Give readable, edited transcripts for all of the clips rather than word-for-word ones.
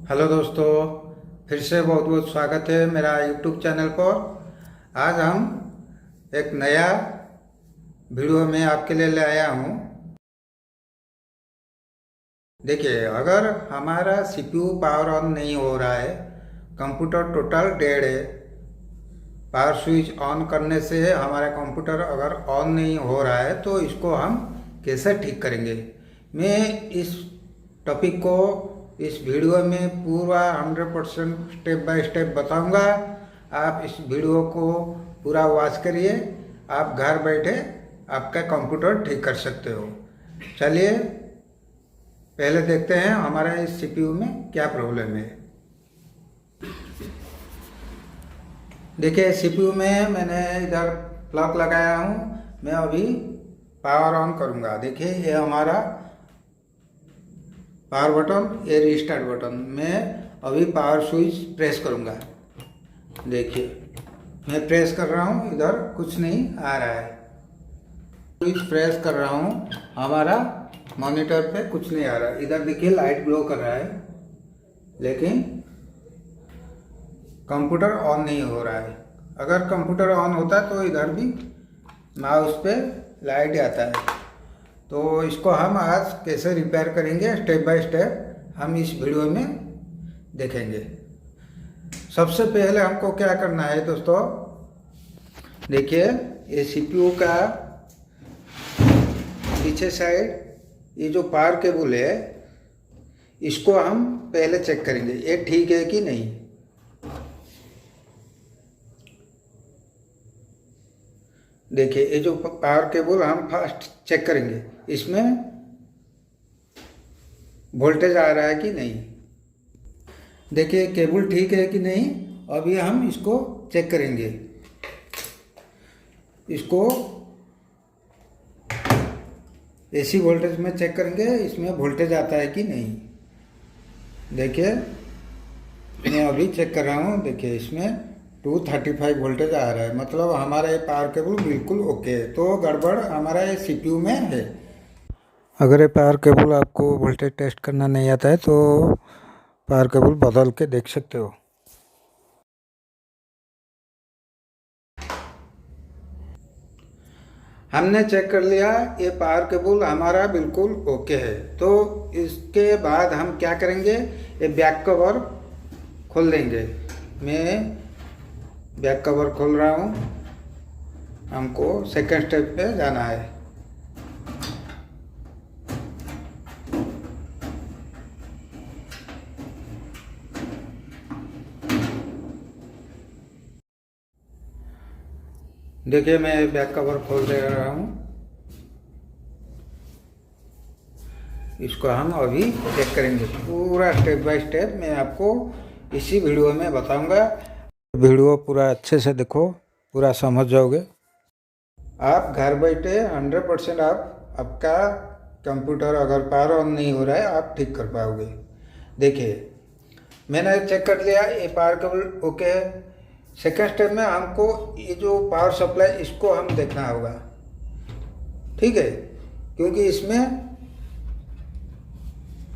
Hello दोस्तों, फिर से बहुत बहुत स्वागत है मेरा यूट्यूब चैनल पर। आज हम एक नया वीडियो में आपके लिए ले आया हूँ। देखिए, अगर हमारा सीपीयू पावर ऑन नहीं हो रहा है, कंप्यूटर टोटल डेड है, पावर स्विच ऑन करने से हमारा कंप्यूटर अगर ऑन नहीं हो रहा है तो इसको हम कैसे ठीक करेंगे, मैं इस टॉपिक को इस वीडियो में पूरा 100% स्टेप बाय स्टेप बताऊंगा। आप इस वीडियो को पूरा वॉच करिए, आप घर बैठे आपका कंप्यूटर ठीक कर सकते हो। चलिए पहले देखते हैं हमारा इस सीपीयू में क्या प्रॉब्लम है। देखिए, सीपीयू में मैंने इधर प्लग लगाया हूँ। मैं अभी पावर ऑन करूँगा। देखिए, ये हमारा पावर बटन, ये रिस्टार्ट बटन। मैं अभी पावर स्विच प्रेस करूँगा। देखिए, मैं प्रेस कर रहा हूँ, इधर कुछ नहीं आ रहा है। स्विच प्रेस कर रहा हूँ, हमारा मॉनिटर पे कुछ नहीं आ रहा है। इधर देखिए लाइट ग्लो कर रहा है, लेकिन कंप्यूटर ऑन नहीं हो रहा है। अगर कंप्यूटर ऑन होता तो इधर भी माउस पे लाइट आता है। तो इसको हम आज कैसे रिपेयर करेंगे, स्टेप बाय स्टेप हम इस वीडियो में देखेंगे। सबसे पहले हमको क्या करना है दोस्तों, देखिए ये सीपीयू का पीछे साइड ये जो पावर केबल है, इसको हम पहले चेक करेंगे ये ठीक है कि नहीं। देखिए, ये जो पावर केबल हम फर्स्ट चेक करेंगे, इसमें वोल्टेज आ रहा है कि नहीं। देखिए केबल ठीक है कि नहीं, अभी हम इसको चेक करेंगे। इसको एसी वोल्टेज में चेक करेंगे, इसमें वोल्टेज आता है कि नहीं। देखिए, मैं अभी चेक कर रहा हूँ। देखिए, इसमें 235 वोल्टेज आ रहा है, मतलब हमारा ये पावर केबल बिल्कुल ओके है। तो गड़बड़ हमारा ये सीपीयू में है। अगर ये पावर केबल आपको वोल्टेज टेस्ट करना नहीं आता है तो पावर केबल बदल के देख सकते हो। हमने चेक कर लिया, ये पावर केबल हमारा बिल्कुल ओके है। तो इसके बाद हम क्या करेंगे, ये बैक कवर खोल देंगे। मैं बैक कवर खोल रहा हूँ। हमको सेकंड स्टेप पे जाना है। देखिए, मैं बैक कवर खोल दे रहा हूँ। इसको हम अभी चेक करेंगे पूरा स्टेप बाय स्टेप। मैं आपको इसी वीडियो में बताऊंगा। वीडियो पूरा अच्छे से देखो, पूरा समझ जाओगे। आप घर बैठे 100% आपका कंप्यूटर अगर पावर ऑन नहीं हो रहा है, आप ठीक कर पाओगे। देखिए, मैंने चेक कर लिया, ये पावर केबल ओके है। सेकेंड स्टेप में हमको ये जो पावर सप्लाई, इसको हम देखना होगा, ठीक है, क्योंकि इसमें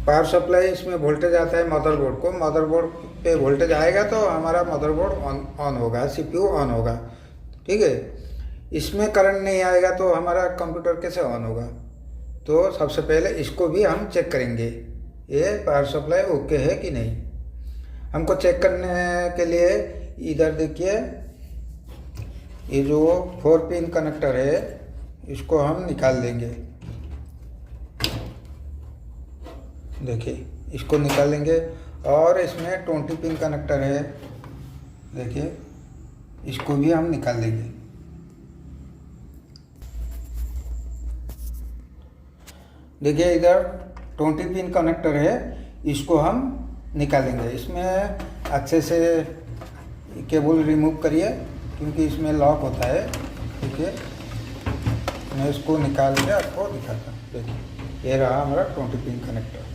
पावर सप्लाई, इसमें वोल्टेज आता है मदरबोर्ड को। मदरबोर्ड पे वोल्टेज आएगा तो हमारा मदरबोर्ड ऑन होगा, सीपीयू ऑन होगा, ठीक है। इसमें करंट नहीं आएगा तो हमारा कंप्यूटर कैसे ऑन होगा। तो सबसे पहले इसको भी हम चेक करेंगे, ये पावर सप्लाई ओके है कि नहीं। हमको चेक करने के लिए इधर देखिए, ये जो 4 पिन कनेक्टर है, इसको हम निकाल देंगे। देखिए, इसको निकाल लेंगे। और इसमें 20 पिन कनेक्टर है, देखिए, इसको भी हम निकाल देंगे। देखिए, इधर 20 पिन कनेक्टर है, इसको हम निकालेंगे। इसमें अच्छे से केबल रिमूव करिए, क्योंकि इसमें लॉक होता है। देखिए, मैं इसको निकाल के आपको दिखाता हूँ। देखिए, ये रहा हमारा 20 पिन कनेक्टर।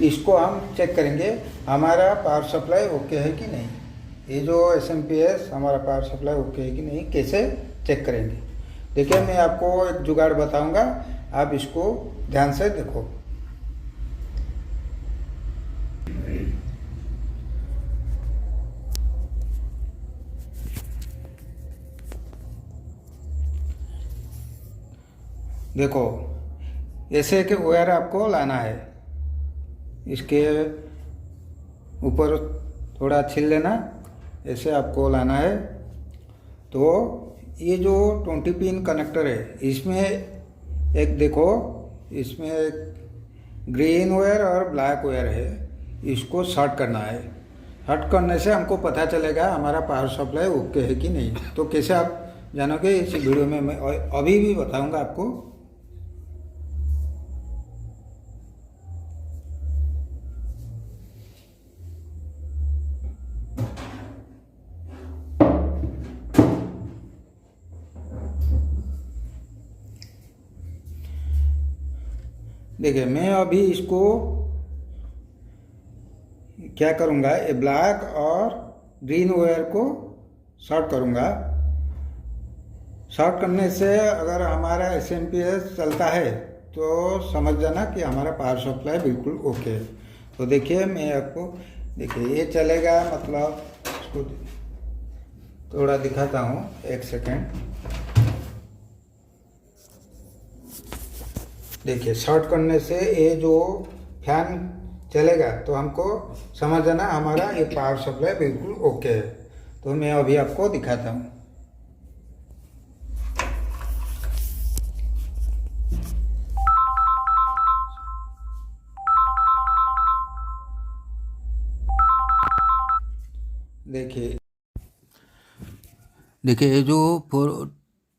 इसको हम चेक करेंगे हमारा पावर सप्लाई ओके है कि नहीं। ये जो एसएमपीएस हमारा पावर सप्लाई ओके है कि नहीं, कैसे चेक करेंगे। देखिए, मैं आपको एक जुगाड़ बताऊंगा, आप इसको ध्यान से देखो। देखो ऐसे के वायर आपको लाना है, इसके ऊपर थोड़ा छील लेना, ऐसे आपको लाना है। तो ये जो 20 पिन कनेक्टर है, इसमें एक देखो, इसमें एक ग्रीन वायर और ब्लैक वायर है, इसको शॉर्ट करना है। शॉर्ट करने से हमको पता चलेगा हमारा पावर सप्लाई ओके है कि नहीं। तो कैसे आप जानोगे, इस वीडियो में मैं अभी भी बताऊंगा आपको। देखिए मैं अभी इसको क्या करूँगा, ये ब्लैक और ग्रीन वायर को शॉर्ट करूँगा। शॉर्ट करने से अगर हमारा एसएमपीएस चलता है तो समझ जाना कि हमारा पावर सप्लाई बिल्कुल ओके है। तो देखिए मैं आपको, देखिए ये चलेगा, मतलब इसको थोड़ा दिखाता हूँ, एक सेकेंड। देखिए शॉर्ट करने से ये जो फैन चलेगा तो हमको समझ जाना हमारा ये पावर सप्लाई बिल्कुल ओके है। तो मैं अभी आपको दिखाता हूँ। देखिए ये जो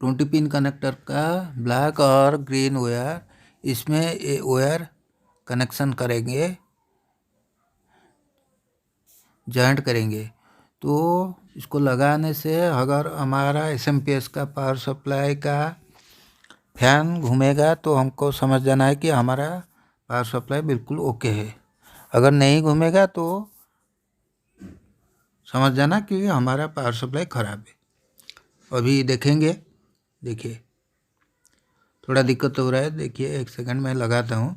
20 पिन कनेक्टर का ब्लैक और ग्रीन वायर, इसमें ये वायर कनेक्शन करेंगे, जॉइंट करेंगे। तो इसको लगाने से अगर हमारा एसएमपीएस का पावर सप्लाई का फैन घूमेगा तो हमको समझ जाना है कि हमारा पावर सप्लाई बिल्कुल ओके है। अगर नहीं घूमेगा तो समझ जाना कि हमारा पावर सप्लाई ख़राब है। अभी देखेंगे, देखिए थोड़ा दिक्कत हो रहा है। देखिए एक सेकंड में लगाता हूँ।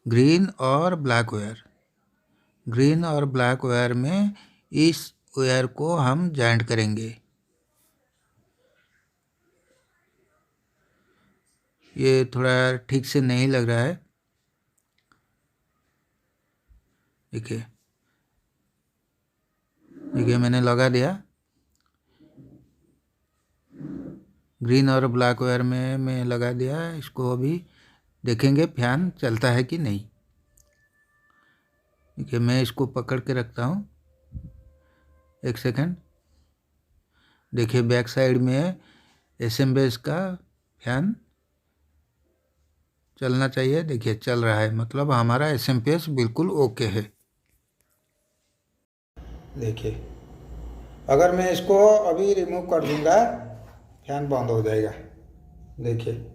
ग्रीन और ब्लैक वायर, ग्रीन और ब्लैक वायर में इस वायर को हम जॉइंट करेंगे। ये थोड़ा ठीक से नहीं लग रहा है। देखिए मैंने लगा दिया। ग्रीन और ब्लैक वायर में मैं लगा दिया। इसको अभी देखेंगे फैन चलता है कि नहीं। देखिए मैं इसको पकड़ के रखता हूँ, एक सेकंड। देखिए बैक साइड में एसएमपीएस का फैन चलना चाहिए। देखिए चल रहा है, मतलब हमारा एसएमपीएस बिल्कुल ओके है। देखिए अगर मैं इसको अभी रिमूव कर दूंगा, फैन बंद हो जाएगा। देखिए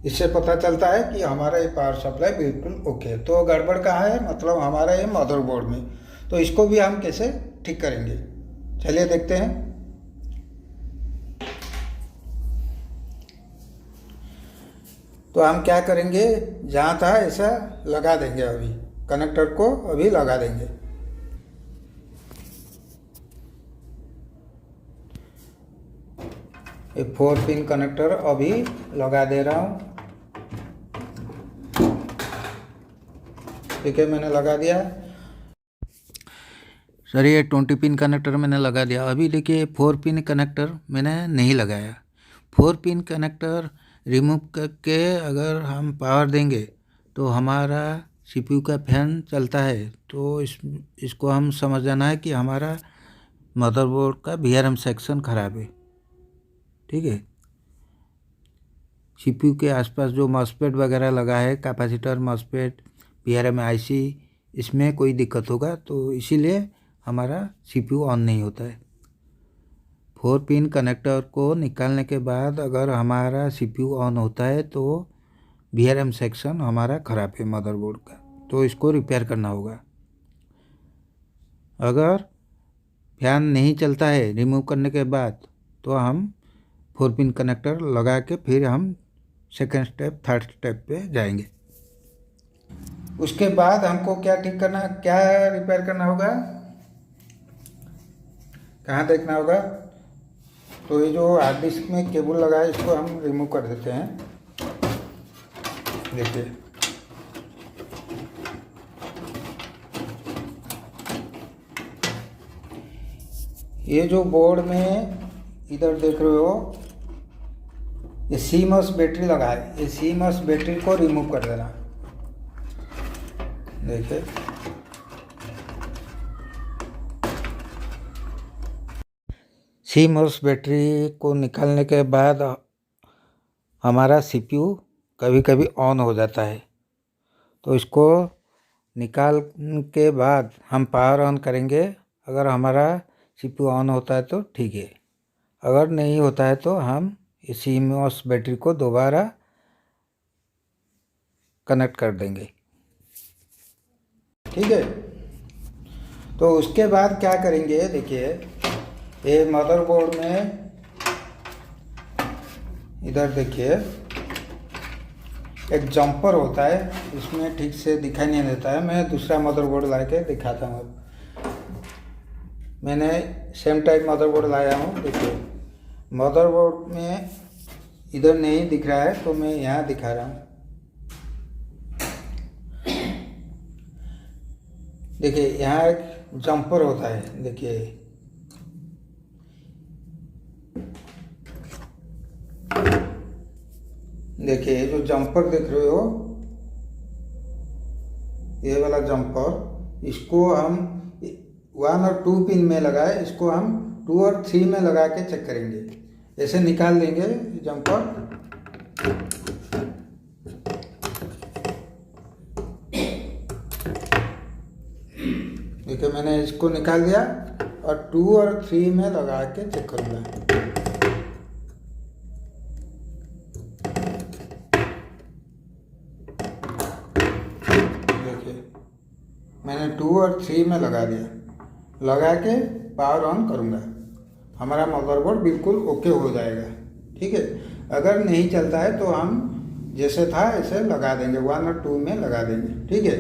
इससे पता चलता है कि हमारा ये पावर सप्लाई बिल्कुल ओके है। तो गड़बड़ कहाँ है, मतलब हमारा ये मदरबोर्ड में। तो इसको भी हम कैसे ठीक करेंगे, चलिए देखते हैं। तो हम क्या करेंगे, जहाँ था ऐसा लगा देंगे, अभी कनेक्टर को अभी लगा देंगे। ये 4 पिन कनेक्टर अभी लगा दे रहा हूँ। ठीक है, मैंने लगा दिया। सर ये 20 पिन कनेक्टर मैंने लगा दिया। अभी देखिए 4 पिन कनेक्टर मैंने नहीं लगाया। 4 पिन कनेक्टर रिमूव करके अगर हम पावर देंगे तो हमारा सीपीयू का फैन चलता है। तो इसको हम समझ जाना है कि हमारा मदरबोर्ड का वीआरएम सेक्शन ख़राब है। ठीक है, सीपीयू के आसपास जो मॉसफेट वगैरह लगा है, कैपेसिटर, मॉसफेट, वीआरएम आईसी, इसमें कोई दिक्कत होगा, तो इसीलिए हमारा सीपीयू ऑन नहीं होता है। 4 पिन कनेक्टर को निकालने के बाद अगर हमारा सीपीयू ऑन होता है तो वीआरएम सेक्शन हमारा ख़राब है मदरबोर्ड का, तो इसको रिपेयर करना होगा। अगर फैन नहीं चलता है रिमूव करने के बाद तो हम 4 पिन कनेक्टर लगा के फिर हम सेकेंड स्टेप, थर्ड स्टेप पे जाएंगे। उसके बाद हमको क्या ठीक करना, क्या रिपेयर करना होगा, कहाँ देखना होगा। तो ये जो हार्ड डिस्क में केबल लगा है इसको हम रिमूव कर देते हैं। देखिए ये जो बोर्ड में इधर देख रहे हो ये सीमस बैटरी लगा है, ये सीमस बैटरी को रिमूव कर देना। देखिए सीमस बैटरी को निकालने के बाद हमारा सीपीयू कभी कभी ऑन हो जाता है, तो इसको निकाल के बाद हम पावर ऑन करेंगे। अगर हमारा सीपीयू ऑन होता है तो ठीक है, अगर नहीं होता है तो हम इस सीमस बैटरी को दोबारा कनेक्ट कर देंगे। ठीक है, तो उसके बाद क्या करेंगे, देखिए ये मदरबोर्ड में इधर देखिए एक जंपर होता है, इसमें ठीक से दिखाई नहीं देता है। मैं दूसरा मदरबोर्ड ला के दिखाता हूँ। मैंने सेम टाइप मदरबोर्ड लाया हूँ। देखिए मदरबोर्ड में इधर नहीं दिख रहा है तो मैं यहाँ दिखा रहा हूँ। देखिए यहाँ एक जंपर होता है। देखिए देखिए जो जंपर देख रहे हो, ये वाला जंपर, इसको हम 1 और 2 पिन में लगाए, इसको हम 2 और 3 में लगा के चेक करेंगे। ऐसे निकाल देंगे जंपर। देखिए मैंने इसको निकाल दिया और 2 और 3 में लगा के चेक करूँगा। मैंने 2 और 3 में लगा दिया, लगा के पावर ऑन करूँगा, हमारा मदरबोर्ड बिल्कुल ओके हो जाएगा। ठीक है, अगर नहीं चलता है तो हम जैसे था ऐसे लगा देंगे, 1 और 2 में लगा देंगे। ठीक है,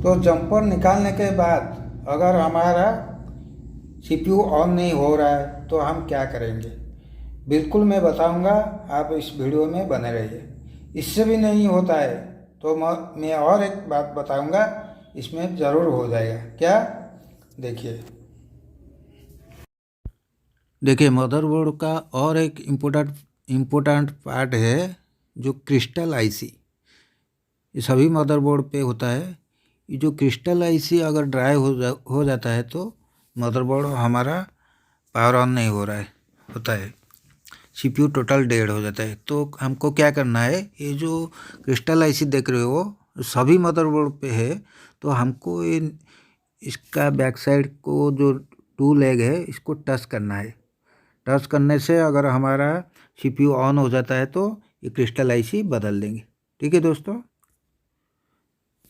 तो जंपर निकालने के बाद अगर हमारा सीपीयू ऑन नहीं हो रहा है तो हम क्या करेंगे, बिल्कुल मैं बताऊंगा, आप इस वीडियो में बने रहिए। इससे भी नहीं होता है तो मैं और एक बात बताऊंगा, इसमें ज़रूर हो जाएगा। क्या, देखिए मदरबोर्ड का और एक इम्पोर्टेंट पार्ट है जो क्रिस्टल आईसी। ये सभी मदरबोर्ड पे होता है। ये जो क्रिस्टल आईसी अगर ड्राई हो जाता है तो मदरबोर्ड हमारा पावर ऑन नहीं हो रहा है होता है, सीपीयू टोटल डेड हो जाता है। तो हमको क्या करना है, ये जो क्रिस्टल आईसी देख रहे हो सभी मदरबोर्ड पे है, तो हमको ये इसका बैक साइड को जो 2 लेग है इसको टच करना है। टच करने से अगर हमारा सीपीयू ऑन हो जाता है तो ये क्रिस्टल आईसी बदल देंगे। ठीक है दोस्तों,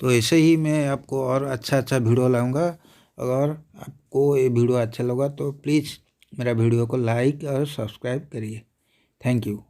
तो ऐसे ही मैं आपको और अच्छा वीडियो लाऊंगा। अगर आपको ये वीडियो अच्छा लगा तो प्लीज़ मेरा वीडियो को लाइक और सब्सक्राइब करिए। Thank you.